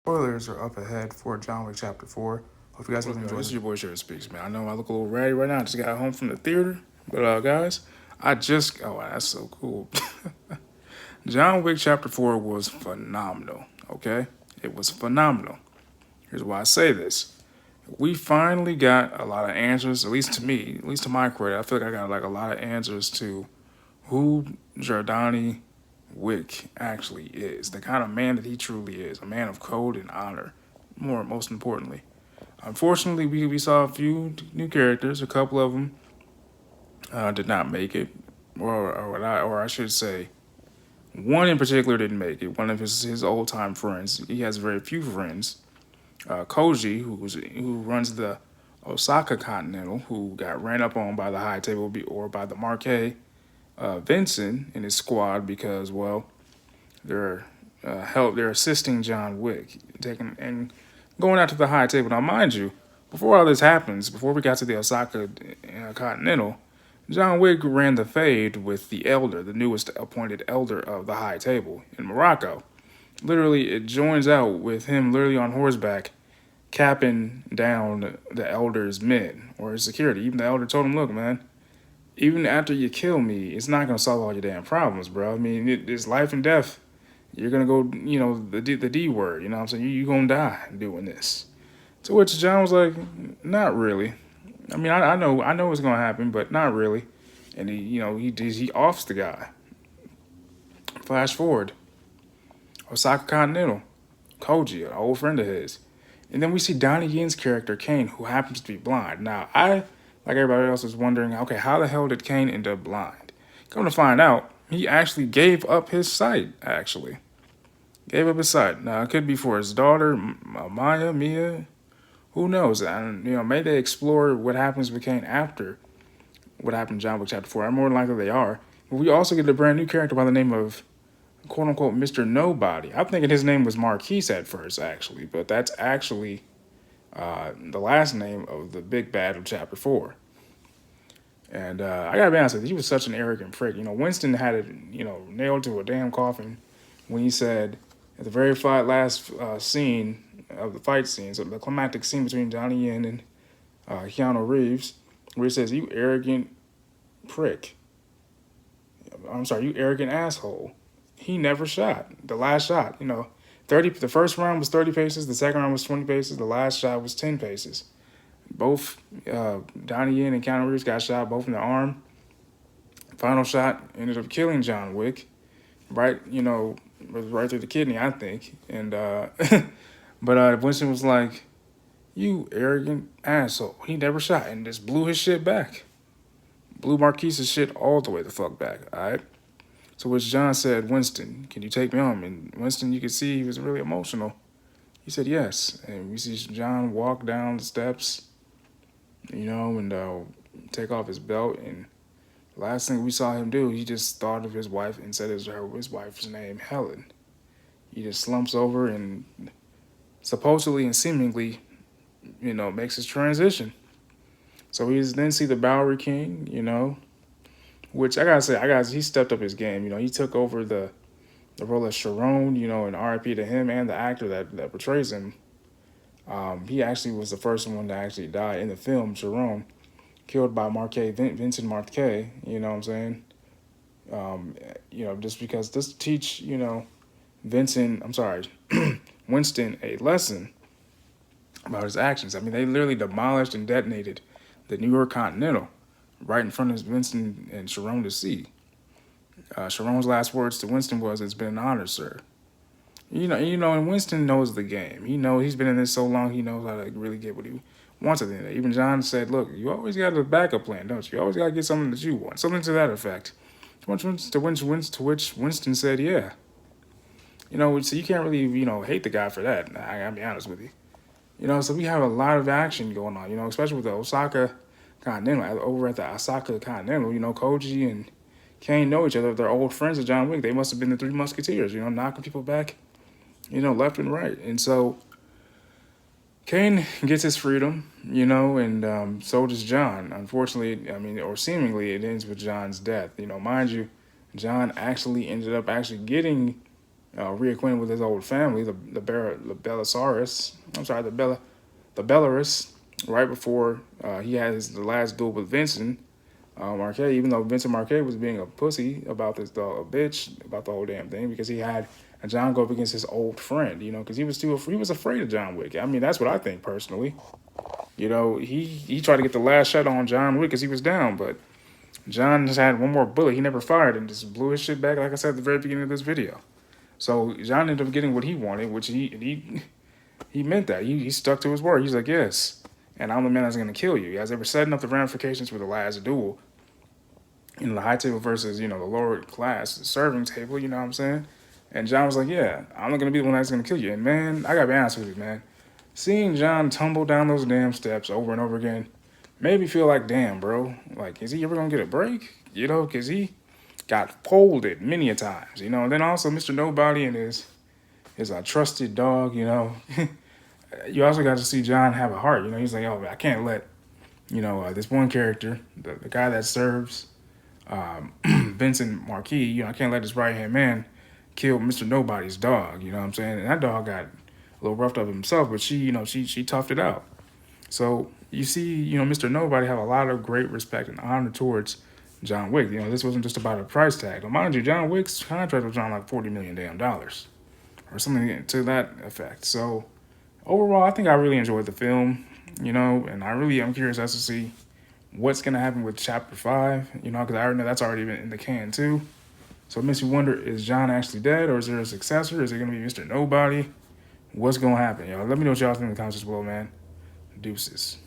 Spoilers are up ahead for John Wick Chapter 4. Hope you guys really enjoy This it. is your boy Sherry Speaks, man. I know I look a little ratty right now. I just got home from the theater. But, guys, oh, that's so cool. John Wick Chapter 4 was phenomenal, okay? It was phenomenal. Here's why I say this. We finally got a lot of answers, at least to me, at least to my credit. I feel like I got like a lot of answers to who Jordani Wick actually is, the kind of man that he truly is, a man of code and honor, most importantly. Unfortunately, we saw a few new characters. A couple of them did not make it, or I should say, one in particular didn't make it. One of his old time friends. He has very few friends. Koji, who runs the Osaka Continental, who got ran up on by the High Table or by the Marquet. Vincent and his squad because they're they're assisting John Wick taking and going out to the High Table. Now, mind you, before all this happens, before we got to the Osaka Continental, John Wick ran the fade with the Elder, the newest appointed Elder of the High Table in Morocco. Literally, it joins out with him literally on horseback, capping down the Elder's men or his security. Even the Elder told him, "Look, man, even after you kill me, it's not gonna solve all your damn problems, bro. I mean, it's life and death. You're gonna go, the D word. You know what I'm saying? You gonna die doing this." To which John was like, "Not really. I mean, I know what's gonna happen, but not really." And he offs the guy. Flash forward, Osaka Continental, Koji, an old friend of his, and then we see Donnie Yin's character Kane, who happens to be blind. Now, like everybody else, was wondering, okay, how the hell did Kane end up blind? Come to find out, he actually gave up his sight. Gave up his sight. Now, it could be for his daughter, Mia. Who knows? And maybe they explore what happens with Kane after what happened in John Wick Chapter 4. More than likely they are. But we also get a brand new character by the name of quote unquote Mr. Nobody. I'm thinking his name was Marquise at first, actually, but that's actually the last name of the big bad of Chapter 4. And I gotta be honest with you, he was such an arrogant prick. Winston had it, nailed to a damn coffin when he said at the very last scene of the fight scene, so the climactic scene between Donnie Yen and Keanu Reeves, where he says, "You arrogant prick. I'm sorry, you arrogant asshole." He never shot. The last shot, 30. The first round was 30 paces. The second round was 20 paces. The last shot was 10 paces. Both Donnie Yen and Keanu Reeves got shot both in the arm. Final shot ended up killing John Wick, right? Right through the kidney, I think. And but Winston was like, "You arrogant asshole." He never shot and just blew his shit back. Blew Marquise's shit all the way the fuck back. All right. So which John said, "Winston, can you take me home?" And Winston, you could see he was really emotional. He said yes. And we see John walk down the steps, and take off his belt. And the last thing we saw him do, he just thought of his wife and said his wife's name, Helen. He just slumps over and supposedly and seemingly, makes his transition. So we then see the Bowery King, which I gotta say, he stepped up his game. He took over the role of Sharon, and RIP to him and the actor that portrays him. He actually was the first one to actually die in the film, Sharon, killed by Vincent Marquet, you know what I'm saying? Just because this teach, Winston a lesson about his actions. I mean, they literally demolished and detonated the New York Continental right in front of Winston and Sharon to see. Sharon's last words to Winston was, "It's been an honor, sir." And Winston knows the game. He's been in this so long, he knows how to really get what he wants at the end of it. Even John said, "Look, you always got a backup plan, don't you? You always got to get something that you want." Something to that effect. To which Winston said, "Yeah." So you can't really, hate the guy for that. I gotta be honest with you. So we have a lot of action going on, especially with the Osaka Continental. Over at the Osaka Continental, Koji and Kane know each other. They're old friends of John Wick. They must have been the Three Musketeers, knocking people back, left and right. And so Kane gets his freedom, and so does John. Unfortunately, or seemingly, it ends with John's death. Mind you, John actually ended up getting reacquainted with his old family, the Bellasaurus. I'm sorry, the Belarus, right before he had the last duel with Vincent Marquet. Even though Vincent Marquet was being a pussy about this, a bitch about the whole damn thing, because he had John go up against his old friend, because he was afraid of John Wick. I mean, that's what I think personally. He tried to get the last shot on John Wick because he was down, but John just had one more bullet. He never fired and just blew his shit back, like I said at the very beginning of this video. So John ended up getting what he wanted, which he meant that. He stuck to his word. He's like, yes, and I'm the man that's going to kill you. Guys, they were setting up the ramifications for the last duel. The high table versus, the lower class serving table, you know what I'm saying? And John was like, yeah, I'm not going to be the one that's going to kill you. And, man, I got to be honest with you, man. Seeing John tumble down those damn steps over and over again made me feel like, damn, bro. Like, is he ever going to get a break? Because he got folded many a times, And then also Mr. Nobody and his trusted dog, You also got to see John have a heart, He's like, oh, I can't let, this one character, the guy that serves Vincent Marquis, I can't let this right-hand man kill Mr. Nobody's dog, you know what I'm saying? And that dog got a little roughed up himself, but she toughed it out. So you see, Mr. Nobody have a lot of great respect and honor towards John Wick. This wasn't just about a price tag. But mind you, John Wick's contract was on like $40 million or something to that effect. So overall, I think I really enjoyed the film, and I really am curious as to see what's going to happen with Chapter 5, because I already know that's already been in the can too. So it makes me wonder, is John actually dead, or is there a successor? Is it going to be Mr. Nobody? What's going to happen, y'all? Let me know what y'all think in the comments below, man. Deuces.